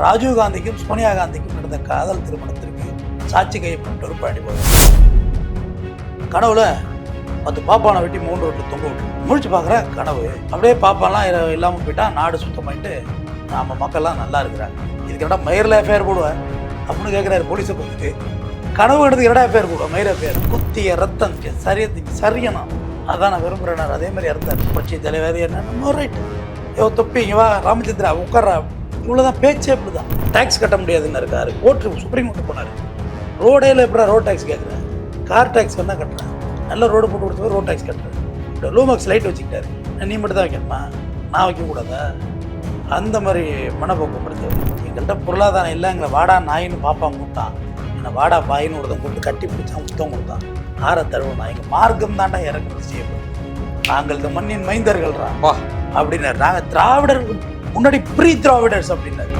ராஜீவ்காந்திக்கும் சோனியா காந்திக்கும் நடந்த காதல் திருமணத்திற்கு சாட்சி கையப்பட்டவர் பழனிபாபு. கனவுல 10 பாப்பானை வெட்டி 3 ரோட்டில் தொங்க விட்டு முழிச்சு பார்க்குற கனவு. அப்படியே பாப்பாலாம் இல்லாமல் போயிட்டா, நாடு சுத்தம் பண்ணிட்டு நம்ம மக்கள்லாம் நல்லா இருக்கிறாங்க. இதுக்கிட்ட மயிரில் அஃபேர் போடுவேன் அப்படின்னு கேட்குறாரு போலீஸை பார்த்துட்டு. கனவு எடுத்து என்னடா அஃபேர் போடுவேன், மயிர் அஃபேர், குத்திய ரத்தம் சரியணும், அதான் நான் விரும்புகிறேன். அதே மாதிரி இறந்தார் புரட்சி தலைவர். என்ன ரைட்டு தொப்பி இங்கே வா ராமச்சந்திரா உட்கார்றா, இவ்வளோதான் பேச்சே. இப்படி தான் டேக்ஸ் கட்ட முடியாதுன்னு இருக்காரு. கோர்ட்டு சுப்ரீம் கோர்ட்டு போனார். ரோடேல எப்படா ரோட் டேக்ஸ் கேட்குறேன், கார் டேக்ஸ் வேணா கட்டுறேன், நல்ல ரோடு போட்டு கொடுத்து ரோட் டேக்ஸ் கட்டுறேன். லூமாக்ஸ் லைட் வச்சுக்கிட்டாரு. நீ மட்டும் தான் வைக்கணுமா, நான் வைக்கக்கூடாதா? அந்த மாதிரி மனப்போக்கம் படுத்தவர். எங்கள்கிட்ட பொருளாதாரம் இல்லை, எங்களை வாடா நாயின்னு பாப்பாங்க கூப்பிட்டான், என்னை வாடா பாயின்னு ஒருத்தன் கூப்பிட்டு கட்டி பிடிச்சான், முத்தம் கொடுத்தான். ஆற தருவனா எங்கள் மார்க்கம் தாண்டா இறக்குமதி செய்யப்படும், நாங்கள் இந்த மண்ணின் மைந்தர்கள்ரா அப்படின்னாரு. நாங்கள் திராவிடர்கள் முன்னாடி ப்ரீ திராவிடர்ஸ் அப்படின்னாரு.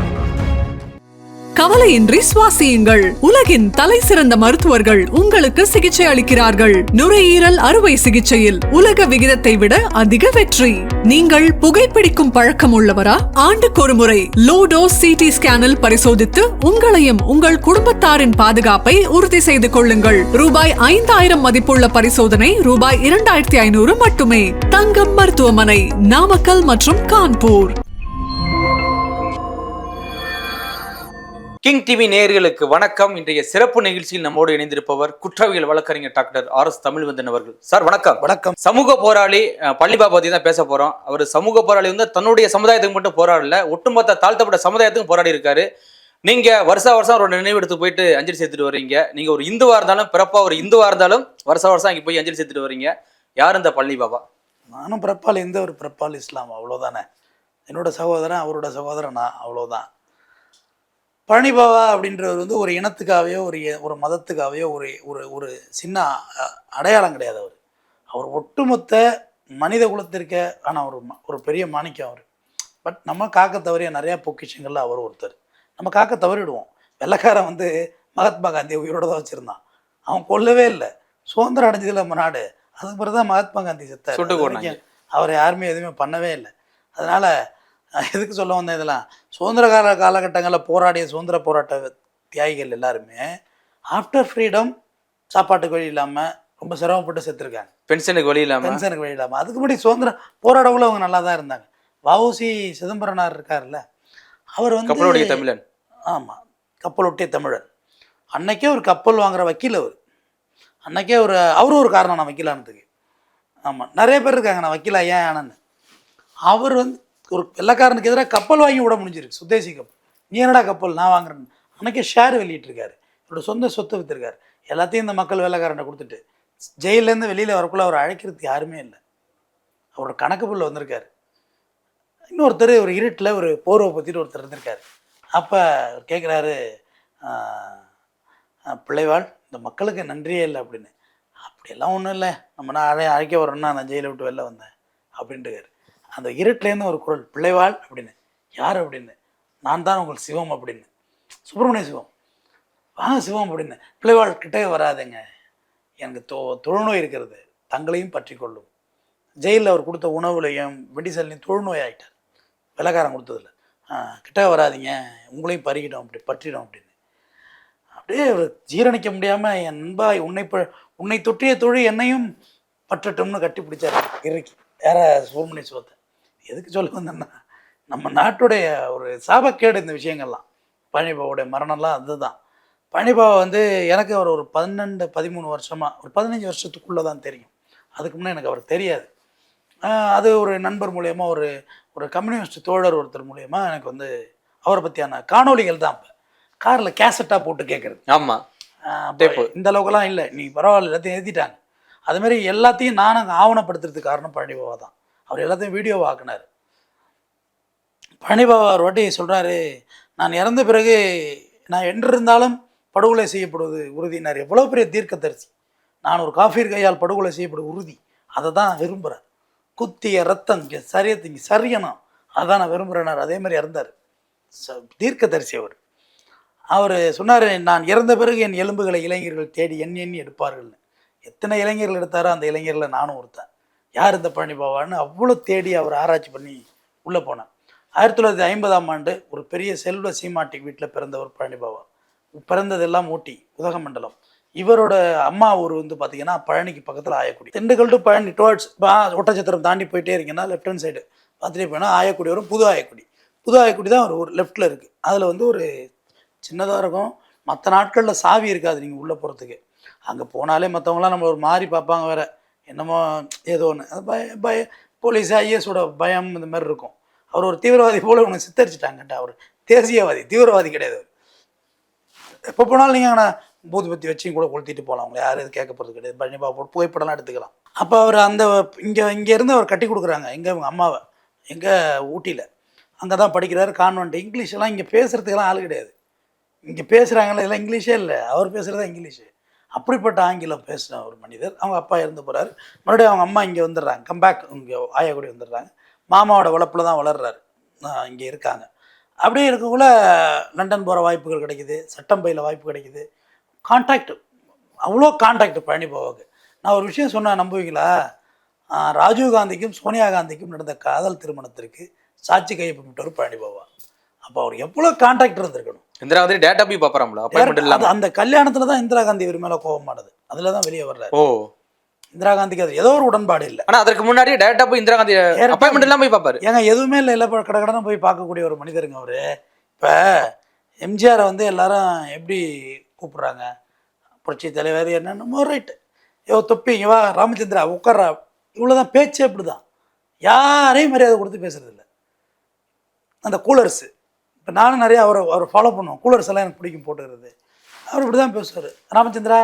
கவலையின்றி சுவாசியுங்கள். உலகின் தலை சிறந்த மருத்துவர்கள் உங்களுக்கு சிகிச்சை அளிக்கிறார்கள். நுரையீரல் அறுவை சிகிச்சையில் உலக விகிதத்தை விட அதிக வெற்றி. நீங்கள் புகைப்பிடிக்கும் பழக்கம் உள்ளவரா? ஆண்டுக்கு ஒரு முறை லோ டோஸ் சிடி ஸ்கேனில் பரிசோதித்து உங்களையும் உங்கள் குடும்பத்தாரின் பாதுகாப்பை உறுதி செய்து கொள்ளுங்கள். ரூபாய் 5000 மதிப்புள்ள பரிசோதனை ரூபாய் 2500 மட்டுமே. தங்கம் மருத்துவமனை, நாமக்கல் மற்றும் கான்பூர். கிங் டிவி நேயர்களுக்கு வணக்கம். இன்றைய சிறப்பு நிகழ்ச்சியில் நம்மோடு இணைந்திருப்பவர் குற்றவியல் வழக்கறிஞர் டாக்டர் ஆர்.எஸ். தமிழ்வந்தன் அவர்கள். சார் வணக்கம். வணக்கம். சமூக போராளி பழனிபாபு பத்தி தான் பேச போறோம். அவர் சமூக போராளி தன்னுடைய சமுதாயத்துக்கு மட்டும் போராடல, ஒட்டுமொத்த தாழ்த்தப்பட்ட சமுதாயத்துக்கும் போராடி இருக்காரு. நீங்க வருஷம் ஒரு நினைவு எடுத்து போயிட்டு அஞ்சலி சேர்த்துட்டு வரீங்க. நீங்க ஒரு இந்துவா இருந்தாலும், பிறப்பா ஒரு இந்துவா இருந்தாலும் வருஷம் இங்க போய் அஞ்சலி சேர்த்துட்டு வரீங்க. யார் இந்த பழனிபாபா? நானும் பிறப்பால் இந்து, ஒரு பிறப்பால் இஸ்லாம், அவ்வளோதானே. என்னோட சகோதரன், அவரோட சகோதரன் நான், அவ்வளோதான். பழனிபாபா அப்படின்றவர் ஒரு இனத்துக்காகவே, ஒரு மதத்துக்காகவே ஒரு சின்ன அடையாளம் கிடையாது. அவர் ஒட்டுமொத்த மனித குலத்திற்கே ஆனால் ஒரு பெரிய மாணிக்கம் அவர். பட் நம்ம காக்க தவறிய நிறையா பொக்கிஷங்கள்ல அவர் ஒருத்தர். நம்ம காக்க தவறிடுவோம். வெள்ளைக்காரன் மகாத்மா காந்தியை உயிரோட தான் வச்சுருந்தான், அவன் கொல்லவே இல்லை. சுதந்திரம் அடைஞ்சதில்லை நம்ம நாடு. அதுக்கு பிறகு தான் மகாத்மா காந்தி செத்தார். அவர் யாருமே எதுவுமே பண்ணவே இல்லை. அதனால் எதுக்கு சொல்ல வந்தேன், இதெல்லாம் சுதந்திர காலகட்டங்களில் போராடிய சுதந்திர போராட்ட தியாகிகள் எல்லாருமே ஆஃப்டர் ஃப்ரீடம் சாப்பாட்டுக்கு வழி இல்லாமல் ரொம்ப சிரமப்பட்டு செத்துருக்காங்க. பென்ஷனுக்கு வழி இல்லாமல் அதுக்கு முன்னாடி சுதந்திர போராடவுள்ள அவங்க நல்லா தான் இருந்தாங்க. வ.உ.சி. சிதம்பரனார் இருக்கார்ல, அவர் கப்பலோட்டிய தமிழன். ஆமாம், கப்பலோட்டிய தமிழன். அன்னைக்கே ஒரு கப்பல் வாங்குற வக்கீல் அவர். அன்னைக்கே அவரும் ஒரு காரணம் நான் வக்கீலானதுக்கு. ஆமாம், நிறைய பேர் இருக்காங்க நான் வக்கீலா ஏன் ஆனன்னு. அவர் ஒரு வெள்ளைக்காரனுக்கு எதிராக கப்பல் வாங்கி விட முடிஞ்சிருக்கு, சுதேசி கப்பல். நீ என்னடா கப்பல் நான் வாங்குறேன்னு அன்றைக்கே ஷேர் வெளியிட்டிருக்காரு. இவரோட சொந்த சொத்தை விற்றுருக்காரு. எல்லாத்தையும் இந்த மக்கள் வெள்ளைக்காரனை கொடுத்துட்டு ஜெயிலேருந்து வெளியில் வரக்குள்ள அவர் அழைக்கிறதுக்கு யாருமே இல்லை. அவரோட கணக்கு புள்ள வந்திருக்காரு. இன்னொருத்தர் ஒரு இருட்டில் ஒரு போர்வை பற்றிட்டு ஒருத்தர் இருந்திருக்காரு. அப்போ கேட்குறாரு, பிள்ளைவாள் இந்த மக்களுக்கு நன்றியே இல்லை அப்படின்னு. அப்படியெல்லாம் ஒன்றும் இல்லை, நம்ம நான் அழைக்க வரோன்னா நான் ஜெயிலை விட்டு வெளில வந்தேன் அப்படின்ட்டுருக்காரு. அந்த இருட்டிலேருந்து ஒரு குரல், பிள்ளைவாள் அப்படின்னு. யார் அப்படின்னு. நான் தான் உங்கள் சிவம் அப்படின்னு. சுப்பிரமணிய சிவம், வாங்க சிவம் அப்படின்னு. பிள்ளைவாள் கிட்டே வராதுங்க, எனக்கு தொழுநோய் இருக்கிறது, தங்களையும் பற்றி கொள்ளும். ஜெயிலில் அவர் கொடுத்த உணவுலையும் மெடிசன்லையும் தொழுநோய் ஆகிட்டார், வெள்ளைக்காரன் கொடுத்ததில்ல. கிட்டே வராதிங்க, உங்களையும் பறிக்கிட்டோம், அப்படி பற்றிடும் அப்படின்னு. அப்படியே ஒரு ஜீரணிக்க முடியாமல், என் நண்பா உன்னை தொற்றிய தொழில் என்னையும் பற்றட்டும்னு கட்டி பிடிச்சார் இறக்கி. வேற சுப்பிரமணிய சிவத்தை எதுக்கு சொல்ல வந்தேன்னா, நம்ம நாட்டுடைய ஒரு சாபக்கேடு இந்த விஷயங்கள்லாம். பழனிபாபாவுடைய மரணம்லாம் அதுதான். பழனிபாபா எனக்கு அவர் ஒரு 12-13 வருஷமாக, ஒரு 15 வருஷத்துக்குள்ளே தான் தெரியும். அதுக்கு முன்னே எனக்கு அவர் தெரியாது. அது ஒரு நண்பர் மூலயமா, ஒரு கம்யூனிஸ்ட் தோழர் ஒருத்தர் மூலயமா எனக்கு அவரை பற்றியான காணொலிகள் தான். இப்போ காரில் கேசட்டாக போட்டு கேட்குறது. ஆமாம், இந்த அளவுக்குலாம் இல்லை, நீ பரவாயில்ல, எல்லாத்தையும் எழுதிட்டாங்க. அதுமாரி எல்லாத்தையும் நானும் ஆவணப்படுத்துறதுக்கு காரணம் பழனிபாபா தான். அவர் எல்லாத்தையும் வீடியோவை ஆக்குனார். பழனிபாபா ஒரு வாட்டி சொல்கிறாரு, நான் இறந்த பிறகு நான் என்றிருந்தாலும் படுகொலை செய்யப்படுவது உறுதினார். எவ்வளோ பெரிய தீர்க்கதரிசி. நான் ஒரு காஃபீர் கையால் படுகொலை செய்யப்படுவது உறுதி, அதை தான் நான் விரும்புகிறேன். குத்திய ரத்தம் சரியணும், அதான் நான் விரும்புகிறேனார். அதே மாதிரி இறந்தார். தீர்க்கதரிசி அவர் சொன்னார், நான் இறந்த பிறகு என் எலும்புகளை இளைஞர்கள் தேடி எண்ணி எடுப்பார்கள்னு. எத்தனை இளைஞர்கள் எடுத்தாரோ அந்த இளைஞர்களில் நானும் ஒருத்தன். யார் இந்த பழனிபாபான்னு அவ்வளோ தேடி அவர் ஆராய்ச்சி பண்ணி உள்ளே போனேன். 1950ஆம் ஆண்டு ஒரு பெரிய செல்வ சீமாட்டி வீட்டில் பிறந்தவர் பழனி பாபா. பிறந்ததெல்லாம் ஊட்டி உதகமண்டலம். இவரோட அம்மா ஊர் வந்து பார்த்தீங்கன்னா பழனிக்கு பக்கத்தில் ஆயக்குடி. திண்டுக்கல் டு பழனி டுவர்ட்ஸ் ஒட்டச்சத்திரம் தாண்டி போயிட்டே இருக்கீங்கன்னா லெஃப்ட் ஹேண்ட் சைடு பார்த்துட்டே போனால் ஆயக்குடி வரும். புது ஆயக்குடி. புது ஆயக்குடி தான் ஒரு லெஃப்ட்டில் இருக்குது. அதில் வந்து ஒரு சின்னதாக இருக்கும். மற்ற நாட்களில் சாவி இருக்காது நீங்கள் உள்ளே போகிறதுக்கு. அங்கே போனாலே மற்றவங்களாம் நம்மளை ஒரு மாதிரி பார்ப்பாங்க, வேறு என்னமோ ஏதோ ஒன்று அது போலீஸ் ஐஏஎஸோட பயம் இந்த மாதிரி இருக்கும். அவர் ஒரு தீவிரவாதி போல் ஒன்று சித்தரிச்சிட்டாங்கட்ட. அவர் தேசியவாதி, தீவிரவாதி கிடையாது. எப்போ போனாலும் நீங்கள் ஆனால் பூதுபத்தி வச்சு கூட கொளுத்திட்டு போகலாம். அவங்களை யாரும் இது கேட்க போகிறது கிடையாது. பழனி பாபா போட்டு புகைப்படம்லாம் எடுத்துக்கலாம். அப்போ அவர் அந்த இங்கேருந்து அவர் கட்டி கொடுக்குறாங்க எங்கே அவங்க அம்மாவை, எங்கே ஊட்டியில். அங்கே தான் படிக்கிறாரு கான்வென்ட். இங்கிலீஷெல்லாம் இங்கே பேசுகிறதுக்கெல்லாம் ஆள் கிடையாது. இங்கே பேசுகிறாங்களே எல்லாம் இங்கிலீஷே இல்லை. அவர் பேசுகிறதா இங்கிலீஷு. அப்படிப்பட்ட ஆங்கிலம் பேசின ஒரு மனிதர். அவங்க அப்பா இறந்து போகிறாரு. மறுபடியும் அவங்க அம்மா இங்கே வந்துடுறாங்க. கம்பேக் இங்கே ஆயாக்குடி வந்துடுறாங்க. மாமாவோட வளர்ப்பில் தான் வளர்றாரு. இங்கே இருக்காங்க. அப்படியே இருக்கக்குள்ள லண்டன் போகிற வாய்ப்புகள் கிடைக்குது. சட்டம் பயில வாய்ப்பு கிடைக்குது. கான்டாக்ட், அவ்வளோ கான்டாக்ட் பழனி பாபாவுக்கு. நான் ஒரு விஷயம் சொன்னேன், நம்புவீங்களா? ராஜீவ்காந்திக்கும் சோனியா காந்திக்கும் நடந்த காதல் திருமணத்திற்கு சாட்சி கையொப்பமிட்டவர் பழனி பாபா. அப்போ அவர் எவ்வளோ கான்டாக்ட் இருந்திருக்கணும். இந்திரா காந்தி டேட்டா போய் பார்ப்பறாங்களா? அப்பாயின்மெண்ட் இல்லாம அந்த கல்யாணத்தில் தான் இந்திரா காந்தி இவர் மேலே கோபமானது. அதில் தான் வெளியே வர்றாரு. ஓ, இந்திரா காந்திக்கு அது ஏதோ ஒரு உடன்பாடு இல்லை. ஆனால் அதற்கு முன்னாடி டேட்டா போய் இந்திரா காந்தி அப்பாயின்மெண்ட் இல்லாம போய் பார்ப்பாரு. ஏங்க எதுவுமே இல்லை, இல்லை கடை போய் பார்க்கக்கூடிய ஒரு மனிதருங்க அவர். இப்போ எம்ஜிஆரை வந்து எல்லாரும் எப்படி கூப்பிட்றாங்க, புரட்சி தலைவர் என்னென்னமோ ரைட்டு, தொப்பி இங்கே வா ராமச்சந்திரா உட்கார்றா, இவ்வளோதான் பேச்சு. அப்படி தான் யாரையும் மரியாதை கொடுத்து பேசுறதில்ல. அந்த கூலர்ஸு, இப்போ நானும் நிறையா அவரை ஃபாலோ பண்ணுவோம். கூலர்ஸ் எல்லாம் எனக்கு பிடிக்கும் போட்டுக்கிறது. அவர் இப்படி தான் பேசுவார். ராமச்சந்திரா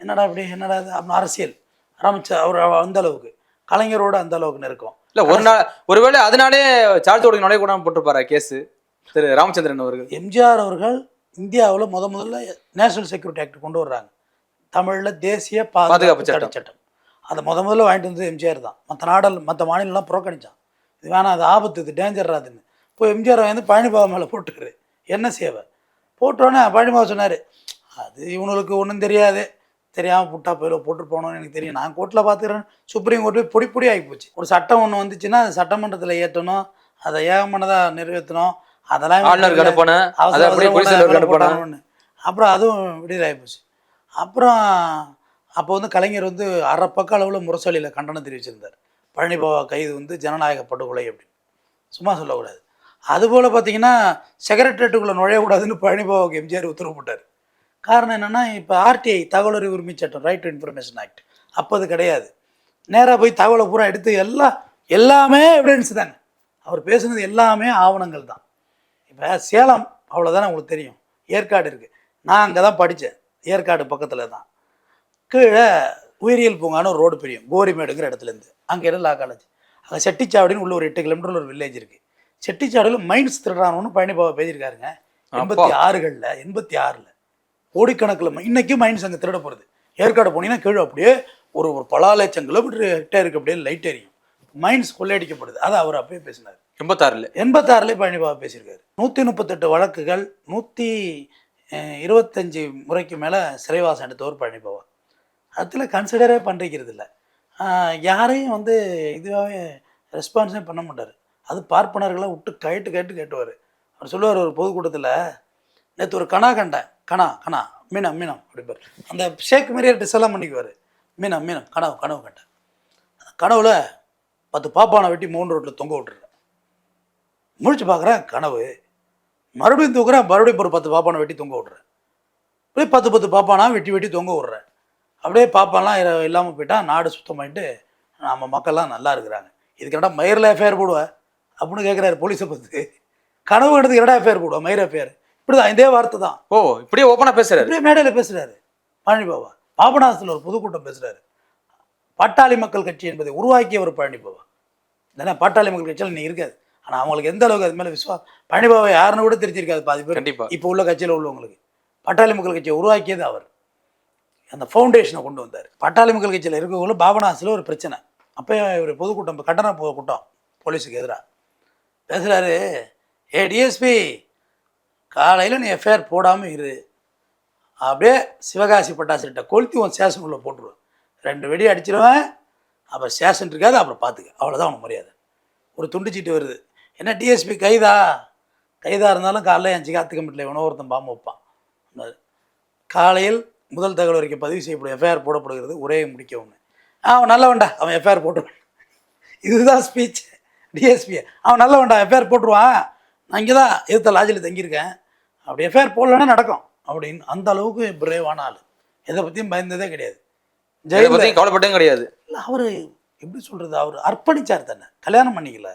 என்னடா இப்படி, என்னடா இது அப்படின்னு. அரசியல் அவர் அந்த அளவுக்கு, கலைஞரோட அந்த அளவுக்கு நெருக்கம். இல்லை ஒரு நாள் ஒருவேளை அதனாலே சார்ஜோட நுழைய கூட போட்டுருப்பாரா கேஸு திரு ராமச்சந்திரன் அவர்கள்? எம்ஜிஆர் அவர்கள் இந்தியாவில் முதல்ல நேஷனல் செக்யூரிட்டி ஆக்ட் கொண்டு வர்றாங்க. தமிழில் தேசிய பாதுகாப்பு சட்டம். அதை முதல்ல வாங்கிட்டு வந்தது எம்ஜிஆர் தான். மற்ற மாநிலம்லாம் புறக்கணிச்சான். இது வேணாம், அது ஆபத்து, இது டேஞ்சராதுன்னு. இப்போ எம்ஜிஆர் வந்து பழனி பாபா மேலே போட்டுக்கிறாரு. என்ன சேவை போட்டோன்னே பழனி பாபா சொன்னார், அது இவனுக்கு ஒன்றும் தெரியாது, தெரியாமல் புட்டா போயில போட்டு போகணும்னு எனக்கு தெரியும், நான் கோர்ட்டில் பார்த்துக்கிறேன். சுப்ரீம் கோர்ட்டு பொடி பொடி ஆகி போச்சு. ஒரு சட்டம் ஒன்று வந்துச்சுன்னா அது சட்டமன்றத்தில் ஏற்றணும், அதை ஏகமானதாக நிறைவேற்றணும், அதெல்லாம் அப்புறம் அதுவும் விடுதலை ஆகி போச்சு. அப்புறம் அப்போ வந்து கலைஞர் வந்து அரை பக்க அளவில் முரசொலியில் கண்டனம் தெரிவிச்சிருந்தார். பழனி பாபா கைது வந்து ஜனநாயக படுகொலை அப்படின்னு சும்மா சொல்லக்கூடாது. அதுபோல் பார்த்தீங்கன்னா செக்ரட்டரியேட்டுக்குள்ளே நுழையக்கூடாதுன்னு பழனி பாபாவுக்கு எம்ஜிஆர் உத்தரவு போட்டார். காரணம் என்னென்னா, இப்போ ஆர்டிஐ தகவல் அறிவு உரிமை சட்டம், ரைட் டு இன்ஃபர்மேஷன் ஆக்ட், அப்போ அது கிடையாது. நேராக போய் தகவலை பூரா எடுத்து எல்லாமே எவிடன்ஸ் தாங்க. அவர் பேசுனது எல்லாமே ஆவணங்கள் தான். இப்போ சேலம் அவ்வளோதானே உங்களுக்கு தெரியும், ஏற்காடு இருக்குது. நான் அங்கே தான் படித்தேன், ஏற்காடு பக்கத்தில் தான். கீழே உயிரியல் பூங்கான ஒரு ரோடு பிரியும், கோரிமேடுங்கிற இடத்துலேருந்து. அங்கே இருந்து லா காலேஜ். அங்கே செட்டிச்சாவடின்னு உள்ள ஒரு 8 கிலோமீட்டரில் ஒரு வில்லேஜ் இருக்குது. செட்டிச்சாவடியில் மைன்ஸ் திருடானோன்னு பழனி பாபா பேசியிருக்காருங்க. 86 கோடிக்கணக்கில் இன்றைக்கும் மைன்ஸ் அங்கே திருட போகிறது. ஏற்காடு போனீங்கன்னா கீழே அப்படியே ஒரு பல லட்சம் கிலோமீட்டர் ஹெக்டேருக்கு அப்படியே லைட் எரியும். மைன்ஸ் கொள்ளையடிக்கப்படுது. அதை அவர் அப்பயே பேசினார். 86 பழனி பாபா பேசியிருக்காரு. 138 வழக்குகள், 125 முறைக்கு மேலே சிறைவாசம் எடுத்தவர் பழனி பாபா. அதில் கன்சிடரே பண்ணிக்கிறது இல்லை. யாரையும் வந்து இதுவாகவே ரெஸ்பான்ஸே பண்ண மாட்டார். அது பார்ப்பனர்களை விட்டு கேட்டுவார். அவர் சொல்லுவார் ஒரு பொதுக்கூட்டத்தில், நேற்று ஒரு கணா கண்டேன், கணா மீனம் அப்படிப்பார். அந்த ஷேக் மாரியே ட்ரெஸ் எல்லாம் பண்ணிக்குவார். மீனம் கனவு கண்டேன். அந்த கனவுல 10 பாப்பானை வெட்டி 3 ரோட்டில் தொங்க விட்டுறேன். முழிச்சு பார்க்குறேன் கனவு. மறுபடியும் தூக்குறேன், மறுபடியும் ஒரு 10 பாப்பானை வெட்டி தொங்க விட்றேன். அப்படியே 10 பாப்பானா வெட்டி தொங்க விட்றேன். அப்படியே பாப்பாலாம் இல்லாமல் போயிட்டா, நாடு சுத்தமாயிட்டு நம்ம மக்கள்லாம் நல்லா இருக்கிறாங்க. இதுக்கு என்னடா மயிரில் எஃப்ஐஆர் போடுவேன் அப்படின்னு கேட்குறாரு போலீஸை பார்த்து. கனவு எடுத்து என்னடா எஃப்ஐஆர் போடுவோம், மயிர் எஃப்ஐஆர். இப்படி தான், இதே வார்த்தை தான். ஓ, இப்படியே ஓப்பனாக பேசுகிறாரு, இப்படியே மேடையில் பேசுகிறாரு பழனி பாபா. பாபநாசத்தில் ஒரு பொதுக்கூட்டம் பேசுகிறாரு. பாட்டாளி மக்கள் கட்சி என்பதை உருவாக்கியவர் பழனி பாபா. இல்லைன்னா பாட்டாளி மக்கள் கட்சியில் நீ இருக்காது. ஆனால் அவங்களுக்கு எந்த அளவுக்கு அது மேலே விசுவாசம், பழனி பாபா யாருன்னு கூட தெரிஞ்சிருக்காது பாதி பேர். கண்டிப்பாா இப்போ உள்ள கட்சியில் உள்ளவங்களுக்கு. பாட்டாளி மக்கள் கட்சியை உருவாக்கியது அவர். அந்த ஃபவுண்டேஷனை கொண்டு வந்தார். பாட்டாளி மக்கள் கட்சியில் இருக்கவங்களும் பாபநாசில் ஒரு பிரச்சனை. அப்போ ஒரு பொதுக்கூட்டம், கண்டன கூட்டம் போலீஸுக்கு எதிராக பேசுகிறாரு. டிஎஸ்பி, காலையில் நீ எஃப்ஐஆர் போடாமல் இரு, அப்படியே சிவகாசி பட்டாசுகிட்ட கொளுத்தி உன் ஸ்டேஷனுக்குள்ளே போட்டுருவேன், 2 வெடி அடிச்சிடுவேன், அப்புறம் ஸ்டேஷன் இருக்காது, அப்புறம் பார்த்துக்க, அவ்வளோதான் அவனுக்கு மரியாதை. ஒரு துண்டு சீட்டு வருது, என்ன டிஎஸ்பி கைதா இருந்தாலும் காலைல என் சிகாத்து கமிட்டியில் இவனோ ஒருத்தன் பாம்பு வைப்பான். காலையில் முதல் தகவல் வரைக்கும் பதிவு செய்யப்படும் எஃப்ஐஆர் போடப்படுகிறது, உரையை முடிக்க ஒன்று. அவன் நல்லவன்டா, அவன் எஃப்ஐஆர் போட்டுருவான். இதுதான் ஸ்பீச் டிஎஸ்பி. அவன் நல்லவன்டா, எஃப்ஐஆர் போட்டுருவான், நான் இங்கே தான் எதிர்த்த லாட்ஜில் தங்கியிருக்கேன், அப்படி எஃப்ஐஆர் போடலன்னா நடக்கும் அப்படின்னு. அந்த அளவுக்கு பிரேவான ஆள், எதை பற்றியும் பயந்ததே கிடையாது, ஜெயிலில் கவலைப்பட்டும் கிடையாது. இல்லை அவர் எப்படி சொல்கிறது, அவர் அர்ப்பணிச்சார் தானே, கல்யாணம் பண்ணிக்கல.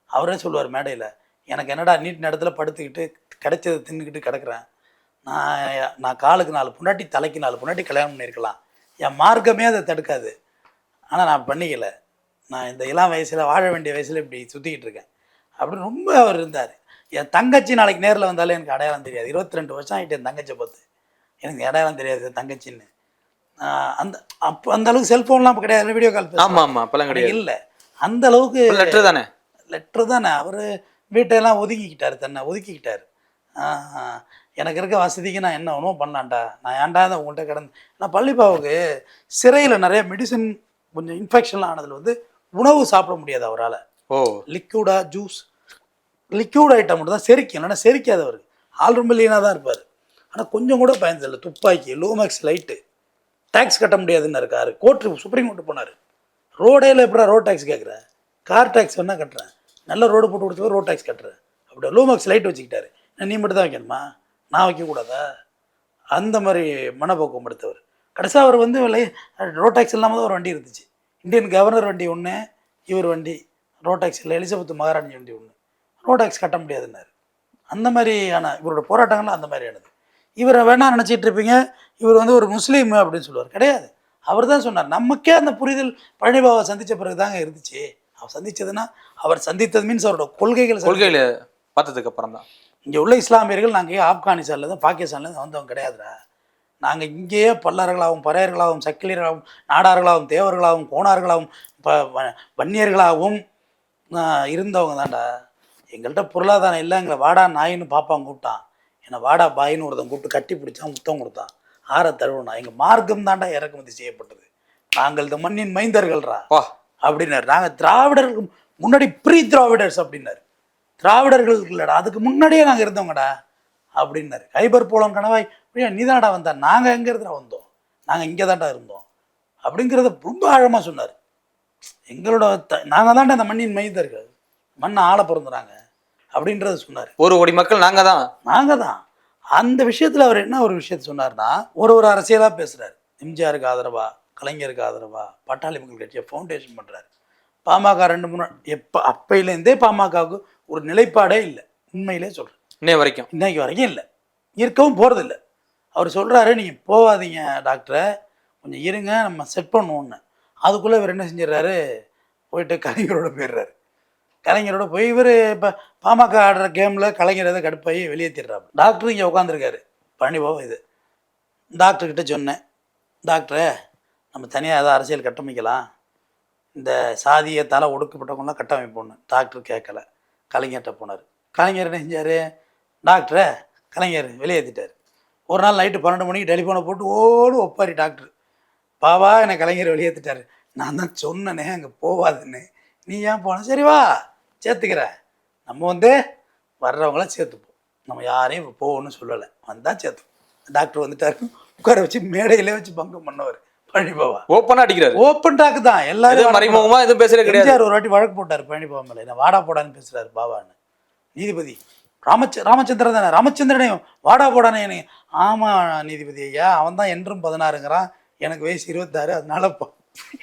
அவரே சொல்லுவார் மேடையில், எனக்கு என்னடா நீட் நேரத்தில் படுத்துக்கிட்டு கிடைச்சதை தின்னுக்கிட்டு கிடக்குறேன், நான் காலுக்கு 4 பொண்டாட்டி தலைக்கு 4 பொண்டாட்டி கல்யாணம் பண்ணியிருக்கலாம், என் மார்க்கமே அதை தடுக்காது, ஆனால் நான் பண்ணிக்கல, நான் இந்த இளம் வயசில் வாழ வேண்டிய வயசில் இப்படி சுற்றிக்கிட்டு இருக்கேன் அப்படின்னு ரொம்ப அவர் இருந்தார். என் தங்கச்சி நாளைக்கு நேரில் வந்தாலும் எனக்கு அடையாளம் தெரியாது. 22 வருஷம் ஆகிட்டு என் தங்கச்சியை பார்த்து எனக்கு அடையாளம் தெரியாது தங்கச்சின்னு. அந்த அளவுக்கு செல்ஃபோன்லாம் இப்போ கிடையாது, வீடியோ கால் அப்பெல்லாம் கிடையாது. இல்லை அந்த அளவுக்கு லெட்ரு தானே. அவர் வீட்டையெல்லாம் ஒதுக்கிக்கிட்டார். எனக்கு இருக்க வசதிக்கு நான் என்ன ஒன்றும் பண்ணலான்டா, நான் ஏன்டா அதை உங்கள்கிட்ட கிடந்து. நான் பள்ளிப்பாவுக்கு சிறையில் நிறைய மெடிசன் கொஞ்சம் இன்ஃபெக்ஷன்லாம் ஆனதில் உணவு சாப்பிட முடியாது அவரால். லிக்யூடா ஜூஸ் லிக்யூட் ஐட்டம் மட்டும் தான் செரிக்கும், இல்லைன்னா செரிக்காதவர். ஆள் ரொம்ப லீனாக தான் இருப்பார், ஆனால் கொஞ்சம் கூட பயந்ததில்லை. துப்பாக்கி, லோமேக்ஸ் லைட்டு, டேக்ஸ் கட்ட முடியாதுன்னு இருக்காரு. சுப்ரீம் கோர்ட்டு போனார். ரோடேல எப்படா ரோட் டேக்ஸ் கேட்குறேன், கார் டேக்ஸ் வேணால் கட்டுறேன், நல்ல ரோடு போட்டு கொடுத்து ரோட் டேக்ஸ் கட்டுறேன். அப்படியே லோமேக்ஸ் லைட் வச்சுக்கிட்டாரு. நீ மட்டும் தான் வைக்கணுமா, நான் வைக்கக்கூடாதா? அந்த மாதிரி மனப்போக்கம் எடுத்தவர். கடைசியாக அவர் ரோட் டேக்ஸ் இல்லாமல் தான் ஒரு வண்டி இருந்துச்சு. இந்தியன் கவர்னர் வண்டி ஒன்று, இவர் வண்டி ரோட் டேக்ஸ் இல்லை, எலிசபெத் மகாராணி வண்டி ஒன்று, ரோட் டேக்ஸ் கட்ட முடியாதுன்னாரு. அந்த மாதிரியான இவரோட போராட்டங்கள்லாம் அந்த மாதிரியானது. இவரை வேணா நினச்சிட்டு இருப்பீங்க, இவர் ஒரு முஸ்லீம் அப்படின்னு சொல்லுவார். கிடையாது, அவர் தான் சொன்னார். நமக்கே அந்த புரிதல் பழனிபாபாவை சந்தித்த பிறகு தாங்க இருந்துச்சு. அவர் சந்தித்ததுன்னா அவர் சந்தித்தது மீன்ஸ் அவரோட கொள்கைகளை பார்த்ததுக்கு அப்புறம் தான். இங்கே உள்ள இஸ்லாமியர்கள் நாங்கள் ஆப்கானிஸ்தான்லேருந்து பாகிஸ்தான்லேருந்து வந்தவங்க கிடையாதுடா. நாங்கள் இங்கேயே பல்லர்களாகவும் பறையர்களாகவும் சக்கிலியர்களாகவும் நாடார்களாகவும் தேவர்களாகவும் கோணார்களாகவும் வன்னியர்களாகவும் இருந்தவங்க தான்டா. எங்கள்கிட்ட பொருளாதாரம் இல்லை, எங்களை வாடா நாயின்னு பாப்பாங்க கூப்பிட்டான், என்னை வாடா பாயின்னு ஒருத்தன் கூப்பிட்டு கட்டி பிடிச்சான், முத்தம் கொடுத்தான், ஆற தருவனா. எங்கள் மார்க்கம் தாண்டா இறக்குமதி செய்யப்பட்டது, நாங்கள் இந்த மண்ணின் மைந்தர்கள்ரா அப்படின்னாரு. நாங்கள் திராவிடர்களுக்கு முன்னாடி ப்ரீ திராவிடர்ஸ் அப்படின்னாரு. திராவிடர்கள் இல்லைடா, அதுக்கு முன்னாடியே நாங்கள் இருந்தவங்கடா அப்படின்னாரு. கைபர் போலம் கணவாய் நீதான்டா வந்தா, நாங்கள் எங்கே இருந்தா வந்தோம், நாங்கள் இங்கே தான்டா இருந்தோம் அப்படிங்கிறத ரொம்ப ஆழமாக சொன்னார். எங்களோட நாங்கள் தான்டா அந்த மண்ணின் மைந்தர்கள், மண்ணை ஆள பிறந்துறாங்க அப்படின்றத சொன்னார். ஒரு கோடி மக்கள் நாங்கள் தான். அந்த விஷயத்தில் அவர் என்ன ஒரு விஷயத்த சொன்னார்னா, ஒரு அரசியலாக பேசுகிறார். எம்ஜிஆருக்கு ஆதரவா, கலைஞருக்கு ஆதரவா, பாட்டாளி மக்கள் கட்சியை ஃபவுண்டேஷன் பண்ணுறாரு. பாமக 2-3 அப்பையிலேருந்தே பாமகவுக்கு ஒரு நிலைப்பாடே இல்லை, உண்மையிலே சொல்கிறேன். இன்னைக்கு வரைக்கும் இல்லை, இருக்கவும் போகிறதில்லை. அவர் சொல்கிறாரு, நீங்கள் போகாதீங்க டாக்டரை, கொஞ்சம் இருங்க, நம்ம செட் பண்ணுவோன்னு. அதுக்குள்ளே இவர் என்ன செஞ்சிடறாரு, போயிட்டு கலைஞரோட போயிடுறாரு. கலைஞரோட போய் இவர் இப்போ பாமக ஆடுற கேமில் கலைஞர் எதை கடுப்பாகி வெளியேற்றிடுறாரு. டாக்டர் இங்கே உட்காந்துருக்காரு, பழனிபாபா. இது டாக்டர்கிட்ட சொன்னேன், டாக்டரை நம்ம தனியாக ஏதாவது அரசியல் கட்டமைக்கலாம், இந்த சாதியத்தால் ஒடுக்கப்பட்டவங்களாம் கட்டமைப்போன்னு. டாக்டர் கேட்கல, கலைஞர்கிட்ட போனார். கலைஞர் என்ன செஞ்சார், டாக்டரை கலைஞர் வெளியேற்றிட்டார். ஒரு நாள் நைட்டு 12 மணிக்கு டெலிஃபோனை போட்டு ஒப்பாரி டாக்டர், பாவா என்னை கலைஞர் வெளியேற்றிட்டார். நான் தான் சொன்னனே அங்கே போவாதுன்னு, நீ ஏன் போன, சரி வா சேர்த்துக்கிறேன், நம்ம வர்றவங்கள சேர்த்துப்போம், நம்ம யாரையும் போகணும்னு சொல்லலை, வந்தால் சேர்த்துப்போம். டாக்டர் வந்துட்டார், உட்கார வச்சு மேடையிலே வச்சு பங்கம் பண்ணவர். பழனிபாபா ஓப்பனாக அடிக்கிறார், ஓப்பன் டாக்கு தான். எல்லாரும் மறைமுகமாக எதுவும் பேசுறது கிடையாது. ஒரு வாட்டி வழக்கு போட்டார் பழனிபாபா மேலே, என்ன வாடா போடான்னு பேசுகிறாரு பாபான்னு. நீதிபதி ராமச்சந்திரன் தானே, ராமச்சந்திரனையும் வாடா போடானே எனக்கு. ஆமாம் நீதிபதி ஐயா, அவன் தான் என்றும் 16ங்கிறான், எனக்கு வயசு 26, அதனால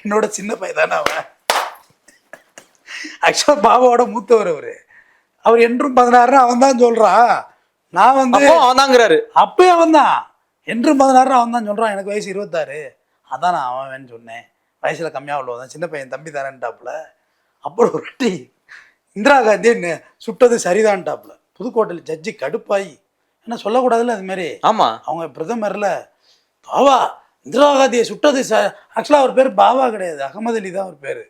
என்னோட சின்ன பையன் தானே அவன். ஆக்சுவலாக பாபாவோட மூத்தவர் அவர் என்றும் 16 அவன் தான் சொல்கிறான். நான் அவன் தாங்கிறாரு, அப்பயே அவன் தான் என்றும் 16 அவன் தான் சொல்கிறான், எனக்கு வயசு 26, அதான் நான் அவன் சொன்னேன், வயசில் கம்மியாக உள்ளதான், சின்ன பையன் தம்பி தானேன்ட்டாப்புல. அப்புறம் ஒரு வாட்டி இந்திரா காந்தி சுட்டது சரிதான்ட்டாப்புல. புதுக்கோட்டையில் ஜட்ஜி கடுப்பாயி, என்ன சொல்லக்கூடாதுல்ல அதுமாரி. ஆமாம், அவங்க பிரதமரில் பாவா இந்திரா காந்தியை சுட்டது ஆக்சுவலாக அவர் பேர் பாவா கிடையாது, அகமது அலி தான் அவர் பேர்.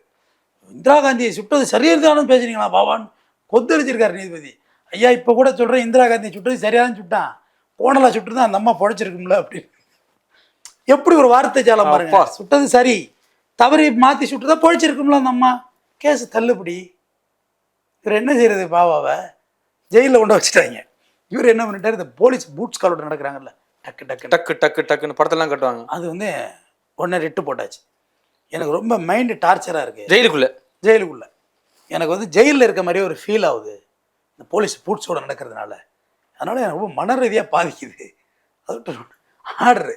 இந்திரா காந்தியை சுட்டது சரியானு பேசுறீங்களா பாவான்னு கொந்தளிச்சிருக்காரு நீதிபதி. ஐயா இப்போ கூட சொல்கிறேன், இந்திரா காந்தியை சுட்டது சரியானு சுட்டான், கோணலா சுட்டுருந்தா அந்த அம்மா பொழைச்சிருக்கும்ல அப்படின்னு. எப்படி ஒரு வார்த்தை சாலம் பாருங்க, சுட்டது சரி, தவறி மாற்றி சுட்டுதான் பொழைச்சிருக்கும்ல அந்த அம்மா, கேஸ் தள்ளுபடி. இவர் என்ன செய்யறது பாவாவை ஜெயிலில் கொண்டு வச்சுட்டாங்க. இவர் என்ன பண்ணிட்டாரு, இந்த போலீஸ் பூட்ஸ் காலோட நடக்கிறாங்கல்ல, டக்கு டக்கு டக்கு டக்கு டக்குன்னு படத்தெல்லாம் கட்டுவாங்க. அது வந்து உடனே ரிட்டு போட்டாச்சு. எனக்கு ரொம்ப மைண்டு டார்ச்சராக இருக்குது. ஜெயிலுக்குள்ளே எனக்கு வந்து ஜெயிலில் இருக்க மாதிரியே ஒரு ஃபீல் ஆகுது இந்த போலீஸ் பூட்ஸோடு நடக்கிறதுனால. அதனால் எனக்கு ரொம்ப மன ரீதியாக பாதிக்குது. அது ஆர்டரு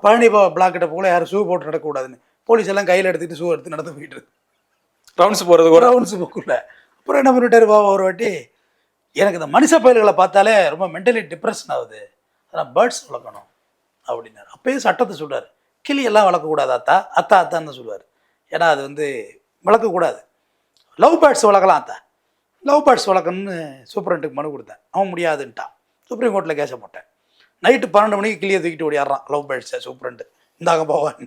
பழனி பிளாக்கிட்ட போல யாரும் ஷூ போட்டு நடக்கக்கூடாதுன்னு போலீஸ் எல்லாம் கையில் எடுத்துகிட்டு ஷூ எடுத்து நடந்து போயிட்டு ரவுண்ட்ஸ் போகிறது ரவுண்ட்ஸ் போக்குள்ள. அப்புறம் என்ன பண்ணிட்டாரு பாபா ஒரு வாட்டி, எனக்கு இந்த மனுஷ பயிர்களை பார்த்தாலே ரொம்ப மென்டலி டிப்ரெஷன் ஆகுது, அதனால் பேர்ட்ஸ் வளர்க்கணும் அப்படின்னாரு. அப்பயும் சட்டத்தை சொல்கிறார், கிளியெல்லாம் வளர்க்கக்கூடாது அத்தா அத்தான்னு தான் சொல்லுவார். ஏன்னா அது வந்து வளர்க்கக்கூடாது, லவ் பேர்ட்ஸ் வளர்க்கலாம் அத்தா, லவ் பேர்ட்ஸ் வளர்க்கணும்னு சூப்பரண்ட்டுக்கு மனு கொடுத்தேன். அவன் முடியாதுன்ட்டான். சுப்ரீம் கோர்ட்டில் கேஸை போட்டேன். நைட்டு 12 மணிக்கு கிளியை தூக்கிட்டு ஓடியாடுறான் லவ் பேர்ட்ஸை சூப்பரண்ட்டு, இந்தாங்க போவான்னு.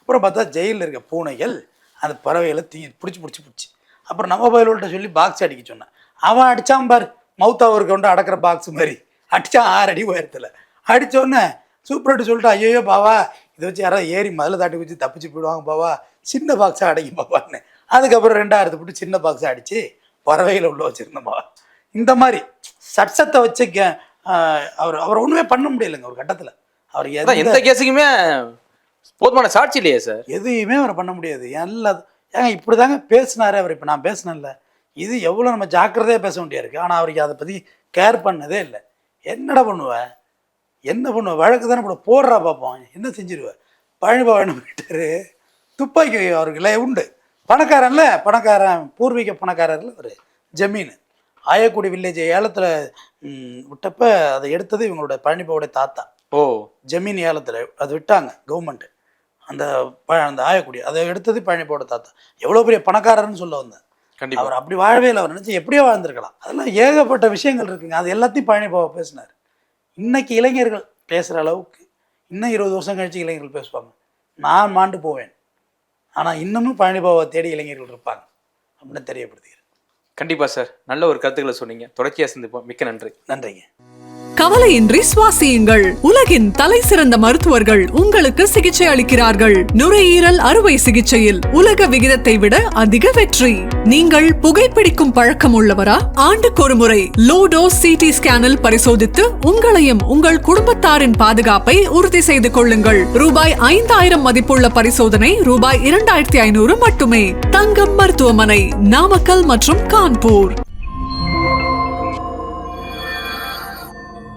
அப்புறம் பார்த்தா ஜெயிலில் இருக்க பூனைகள் அந்த பறவைகளை பிடிச்சி அப்புறம் நம்ம பயில்கிட்ட சொல்லி பாக்ஸ் அடிக்க சொன்னேன். அவன் அடித்தான் பாரு, மவுத்தாவை இருக்க கொண்டு அடக்கிற பாக்ஸ் மாதிரி அடித்தான் 6 அடி உயரத்தில். அடித்தோடனே சூப்பரண்ட்டு சொல்லிட்டு, ஐயோ பாவா இதை வச்சு யாராவது ஏறி முதல்ல தாட்டி வச்சு தப்பிச்சு போயிடுவாங்க பாவா, சின்ன பாக்ஸாக அடைக்கும் பாப்பான்னு. அதுக்கப்புறம் 2 போட்டு சின்ன பாக்ஸாக அடித்து பறவைகளை உள்ள வச்சுருந்தோம்மா. இந்த மாதிரி சட்டத்தை வச்சு அவர் ஒன்றுமே பண்ண முடியலைங்க ஒரு கட்டத்தில். அவர் எந்த கேஸுக்குமே போதுமான சாட்சி இல்லையே சார், எதையுமே அவரை பண்ண முடியாது. எல்லாம் ஏங்க இப்படி தாங்க பேசினாரு அவர். இப்போ நான் பேசினேன்ல, இது எவ்வளோ நம்ம ஜாக்கிரதையாக பேச வேண்டியா இருக்குது. ஆனால் அவருக்கு அதை பற்றி கேர் பண்ணதே இல்லை. என்னடா பண்ணுவேன், என்ன பண்ணுவேன், வழக்கு தானே போடுறா பார்ப்போம், என்ன செஞ்சிருவேன். பழனிபாபா என்ன பண்ணிட்டாரு, துப்பாக்கி அவருக்குல உண்டு, பணக்காரன் பூர்வீக பணக்காரர்ல ஒரு ஜமீன் ஆயக்குடி வில்லேஜ் ஏலத்தில் விட்டப்ப அதை எடுத்தது இவங்களோட பழனிபாவோடைய தாத்தா. ஜமீன் ஏலத்தில் அது விட்டாங்க கவர்மெண்ட்டு, அந்த ஆயக்குடி அதை எடுத்தது பழனிபாவோட தாத்தா. எவ்வளோ பெரிய பணக்காரர்னு சொல்ல வந்தேன். அவர் அப்படி வாழவே இல்லை, அவர் நினச்சி எப்படியோ வாழ்ந்துருக்கலாம். அதெல்லாம் ஏகப்பட்ட விஷயங்கள் இருக்குங்க. அது எல்லாத்தையும் பழனிபாபா பேசினார். இன்னைக்கு இளைஞர்கள் பேசுகிற அளவுக்கு இன்னும் 20 வருஷம் கழிச்சு இளைஞர்கள் பேசுவாங்க. நான் மாண்டு போவேன், ஆனால் இன்னமும் பழனிபாபாவை தேடி இளைஞர்கள் இருப்பாங்க அப்படின்னு தெரியப்படுத்துகிறேன். கண்டிப்பாக சார், நல்ல ஒரு கருத்துக்களை சொன்னீங்க. தொடர்ச்சியாக சந்திப்போம். மிக்க நன்றி. நன்றிங்க. கவலையின்றி சுவாசியுங்கள். உலகின் தலை சிறந்த மருத்துவர்கள் உங்களுக்கு சிகிச்சை அளிக்கிறார்கள். நுரையீரல் அறுவை சிகிச்சையில் உலக விகிதத்தை விட அதிக வெற்றி. நீங்கள் புகைப்பிடிக்கும் பழக்கம் உள்ளவரா? ஆண்டுக்கு ஒரு முறை லோ டோஸ் சிடி ஸ்கேனில் பரிசோதித்து உங்களையும் உங்கள் குடும்பத்தாரின் பாதுகாப்பை உறுதி செய்து கொள்ளுங்கள். ரூபாய் 5000 மதிப்புள்ள பரிசோதனை ரூபாய் 2500 மட்டுமே. தங்கம் மருத்துவமனை, நாமக்கல் மற்றும் கான்பூர்.